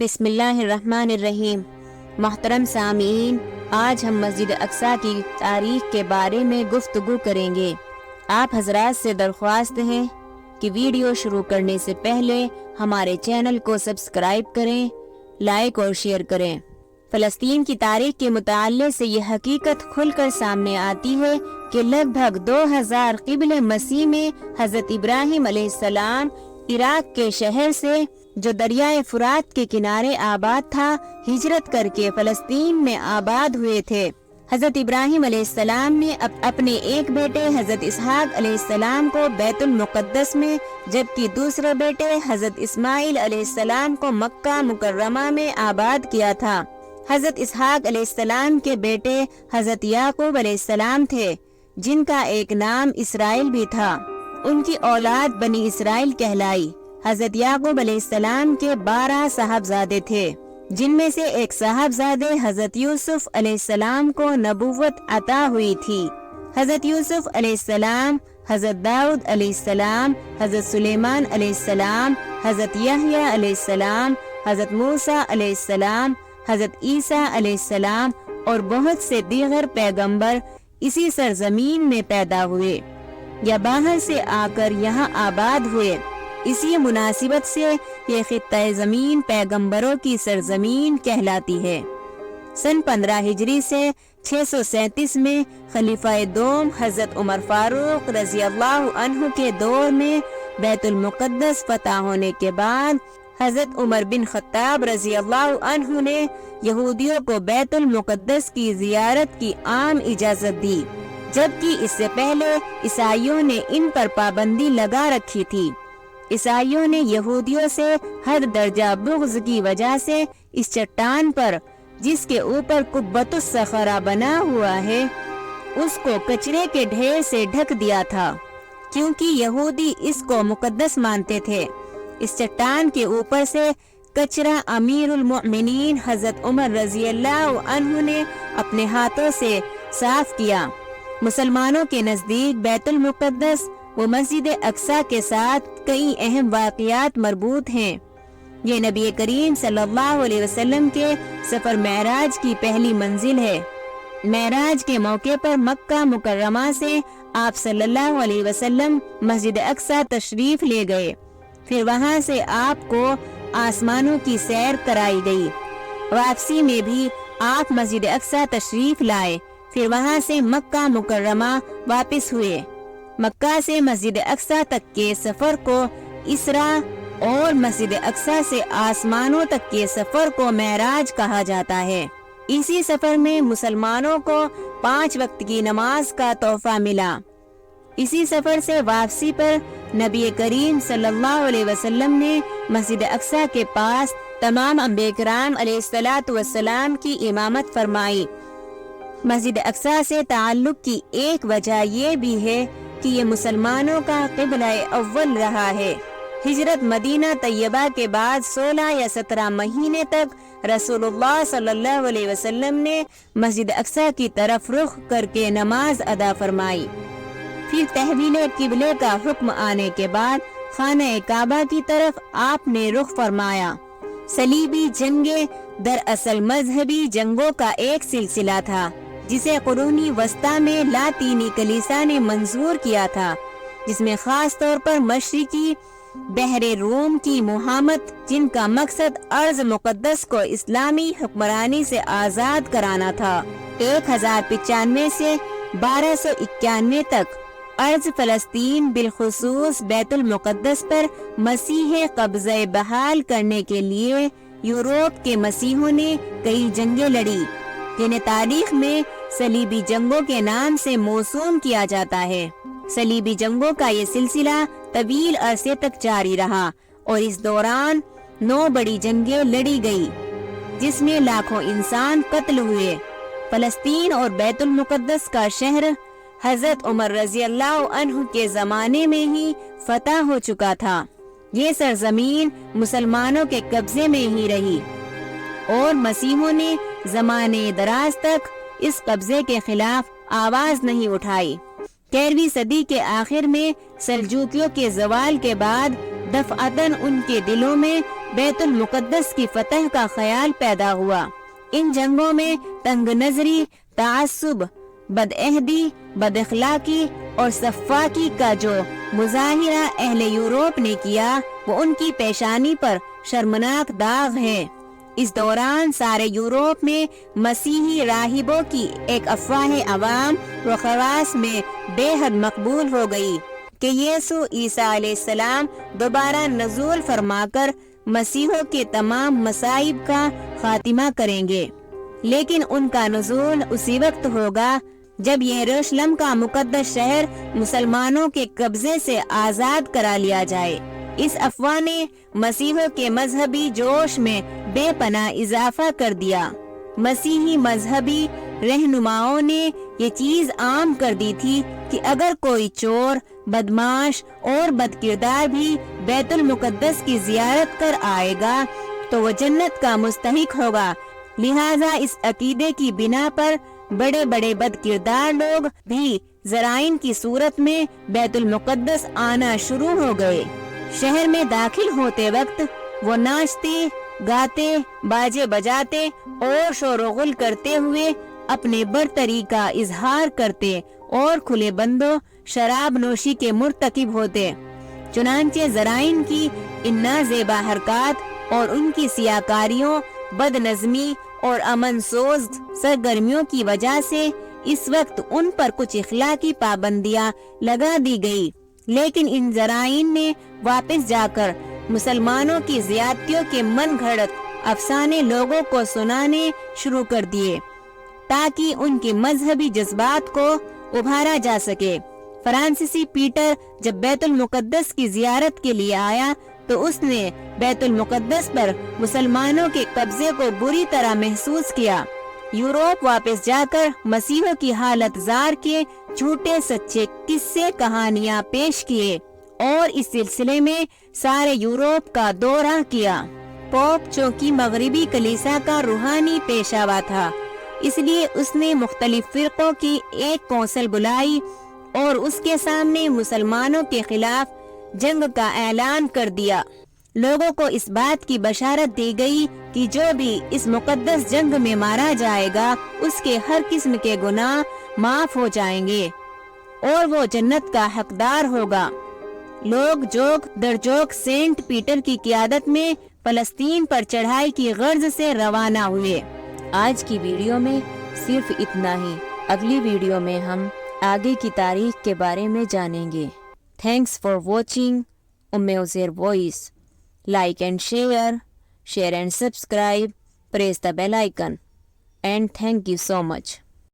بسم اللہ الرحمن الرحیم۔ محترم سامعین، آج ہم مسجد اقصیٰ کی تاریخ کے بارے میں گفتگو کریں گے۔ آپ حضرات سے درخواست ہے کہ ویڈیو شروع کرنے سے پہلے ہمارے چینل کو سبسکرائب کریں، لائک اور شیئر کریں۔ فلسطین کی تاریخ کے متعلق سے یہ حقیقت کھل کر سامنے آتی ہے کہ لگ بھگ 2000 قبل مسیح میں حضرت ابراہیم علیہ السلام عراق کے شہر سے جو دریائے فرات کے کنارے آباد تھا، ہجرت کر کے فلسطین میں آباد ہوئے تھے۔ حضرت ابراہیم علیہ السلام نے اپنے ایک بیٹے حضرت اسحاق علیہ السلام کو بیت المقدس میں، جبکہ دوسرے بیٹے حضرت اسماعیل علیہ السلام کو مکہ مکرمہ میں آباد کیا تھا۔ حضرت اسحاق علیہ السلام کے بیٹے حضرت یعقوب علیہ السلام تھے، جن کا ایک نام اسرائیل بھی تھا۔ ان کی اولاد بنی اسرائیل کہلائی۔ حضرت یعقوب علیہ السلام کے 12 صاحبزادے تھے، جن میں سے ایک صاحبزادے حضرت یوسف علیہ السلام کو نبوت عطا ہوئی تھی۔ حضرت یوسف علیہ السلام، حضرت داؤد علیہ السلام، حضرت سلیمان علیہ السلام، حضرت یحییٰ علیہ السلام، حضرت موسیٰ علیہ السلام، حضرت عیسیٰ علیہ السلام اور بہت سے دیگر پیغمبر اسی سرزمین میں پیدا ہوئے یا باہر سے آ کر یہاں آباد ہوئے۔ اسی مناسبت سے یہ خطہ زمین پیغمبروں کی سرزمین کہلاتی ہے۔ سن 15 ہجری سے 637 میں خلیفہ دوم حضرت عمر فاروق رضی اللہ عنہ کے دور میں بیت المقدس فتح ہونے کے بعد حضرت عمر بن خطاب رضی اللہ عنہ نے یہودیوں کو بیت المقدس کی زیارت کی عام اجازت دی، جبکہ اس سے پہلے عیسائیوں نے ان پر پابندی لگا رکھی تھی۔ عیسائیوں نے یہودیوں سے ہر درجہ بغض کی وجہ سے اس چٹان پر، جس کے اوپر قبۃ الصخرہ بنا ہوا ہے، اس کو کچرے کے ڈھیر سے ڈھک دیا تھا، کیونکہ یہودی اس کو مقدس مانتے تھے۔ اس چٹان کے اوپر سے کچرا امیر المؤمنین حضرت عمر رضی اللہ عنہ نے اپنے ہاتھوں سے صاف کیا۔ مسلمانوں کے نزدیک بیت المقدس و مسجد اقصیٰ کے ساتھ کئی اہم واقعات مربوط ہیں۔ یہ نبی کریم صلی اللہ علیہ وسلم کے سفر معراج کی پہلی منزل ہے۔ معراج کے موقع پر مکہ مکرمہ سے آپ صلی اللہ علیہ وسلم مسجد اقصیٰ تشریف لے گئے، پھر وہاں سے آپ کو آسمانوں کی سیر کرائی گئی۔ واپسی میں بھی آپ مسجد اقصیٰ تشریف لائے، پھر وہاں سے مکہ مکرمہ واپس ہوئے۔ مکہ سے مسجد اقصیٰ تک کے سفر کو اسراء اور مسجد اقصیٰ سے آسمانوں تک کے سفر کو معراج کہا جاتا ہے۔ اسی سفر میں مسلمانوں کو 5 وقت کی نماز کا تحفہ ملا۔ اسی سفر سے واپسی پر نبی کریم صلی اللہ علیہ وسلم نے مسجد اقصیٰ کے پاس تمام انبیاء کرام علیہ السلام کی امامت فرمائی۔ مسجد اقصیٰ سے تعلق کی ایک وجہ یہ بھی ہے کہ یہ مسلمانوں کا قبلہ اول رہا ہے۔ ہجرت مدینہ طیبہ کے بعد 16 یا 17 مہینے تک رسول اللہ صلی اللہ علیہ وسلم نے مسجد اقصیٰ کی طرف رخ کر کے نماز ادا فرمائی۔ پھر تحویل قبلے کا حکم آنے کے بعد خانہ کعبہ کی طرف آپ نے رخ فرمایا۔ صلیبی جنگیں دراصل مذہبی جنگوں کا ایک سلسلہ تھا، جسے قرون وسطیٰ میں لاطینی کلیسا نے منظور کیا تھا، جس میں خاص طور پر مشرقی بحر روم کی مہامت، جن کا مقصد ارض مقدس کو اسلامی حکمرانی سے آزاد کرانا تھا۔ 1095 سے 1291 تک ارض فلسطین بالخصوص بیت المقدس پر مسیح قبضہ بحال کرنے کے لیے یورپ کے مسیحوں نے کئی جنگیں لڑی، جنہیں تاریخ میں صلیبی جنگوں کے نام سے موسوم کیا جاتا ہے۔ صلیبی جنگوں کا یہ سلسلہ طویل عرصے تک جاری رہا اور اس دوران 9 بڑی جنگیں لڑی گئی، جس میں لاکھوں انسان قتل ہوئے۔ فلسطین اور بیت المقدس کا شہر حضرت عمر رضی اللہ عنہ کے زمانے میں ہی فتح ہو چکا تھا۔ یہ سرزمین مسلمانوں کے قبضے میں ہی رہی اور مسیحوں نے زمانے دراز تک اس قبضے کے خلاف آواز نہیں اٹھائی۔ 13ویں صدی کے آخر میں سلجوکیوں کے زوال کے بعد دفعتاً ان کے دلوں میں بیت المقدس کی فتح کا خیال پیدا ہوا۔ ان جنگوں میں تنگ نظری، تعصب، بدعہدی، بد اخلاقی اور سفاکی کا جو مظاہرہ اہل یورپ نے کیا وہ ان کی پیشانی پر شرمناک داغ ہے۔ اس دوران سارے یورپ میں مسیحی راہبوں کی ایک افواہ عوام و خواص میں بے حد مقبول ہو گئی کہ یسوع عیسیٰ علیہ السلام دوبارہ نزول فرما کر مسیحوں کے تمام مصائب کا خاتمہ کریں گے، لیکن ان کا نزول اسی وقت ہوگا جب یروشلم کا مقدس شہر مسلمانوں کے قبضے سے آزاد کرا لیا جائے۔ اس افواہ نے مسیحوں کے مذہبی جوش میں بے پناہ اضافہ کر دیا۔ مسیحی مذہبی رہنماؤں نے یہ چیز عام کر دی تھی کہ اگر کوئی چور، بدماش اور بد کردار بھی بیت المقدس کی زیارت کر آئے گا تو وہ جنت کا مستحق ہوگا، لہٰذا اس عقیدے کی بنا پر بڑے بڑے بد کردار لوگ بھی ذرائع کی صورت میں بیت المقدس آنا شروع ہو گئے۔ شہر میں داخل ہوتے وقت وہ ناچتے، گاتے، باجے بجاتے اور شور و غل کرتے ہوئے اپنے برتری کا اظہار کرتے اور کھلے بندوں شراب نوشی کے مرتکب ہوتے۔ چنانچہ ذرائع کی ان نازیبا حرکات اور ان کی سیاکاریوں، بد نظمی اور امن سوز سرگرمیوں کی وجہ سے اس وقت ان پر کچھ اخلاقی پابندیاں لگا دی گئی، لیکن ان ذرائع نے واپس جا کر مسلمانوں کی زیادتیوں کے من گھڑت افسانے لوگوں کو سنانے شروع کر دیے تاکہ ان کے مذہبی جذبات کو ابھارا جا سکے۔ فرانسیسی پیٹر جب بیت المقدس کی زیارت کے لیے آیا تو اس نے بیت المقدس پر مسلمانوں کے قبضے کو بری طرح محسوس کیا۔ یورپ واپس جا کر مسیحوں کی حالت زار کے جھوٹے سچے قصے کہانیاں پیش کیے اور اس سلسلے میں سارے یورپ کا دورہ کیا۔ پوپ چونکہ مغربی کلیسا کا روحانی پیشوا تھا، اس لیے اس نے مختلف فرقوں کی ایک کونسل بلائی اور اس کے سامنے مسلمانوں کے خلاف جنگ کا اعلان کر دیا۔ لوگوں کو اس بات کی بشارت دی گئی کہ جو بھی اس مقدس جنگ میں مارا جائے گا اس کے ہر قسم کے گناہ معاف ہو جائیں گے اور وہ جنت کا حقدار ہوگا۔ لوگ جوک در جوک سینٹ پیٹر کی قیادت میں فلسطین پر چڑھائی کی غرض سے روانہ ہوئے۔ آج کی ویڈیو میں صرف اتنا ہی، اگلی ویڈیو میں ہم آگے کی تاریخ کے بارے میں جانیں گے۔ Thanks for watching Uzair voice. Like and share and subscribe, press the bell icon, and thank you so much.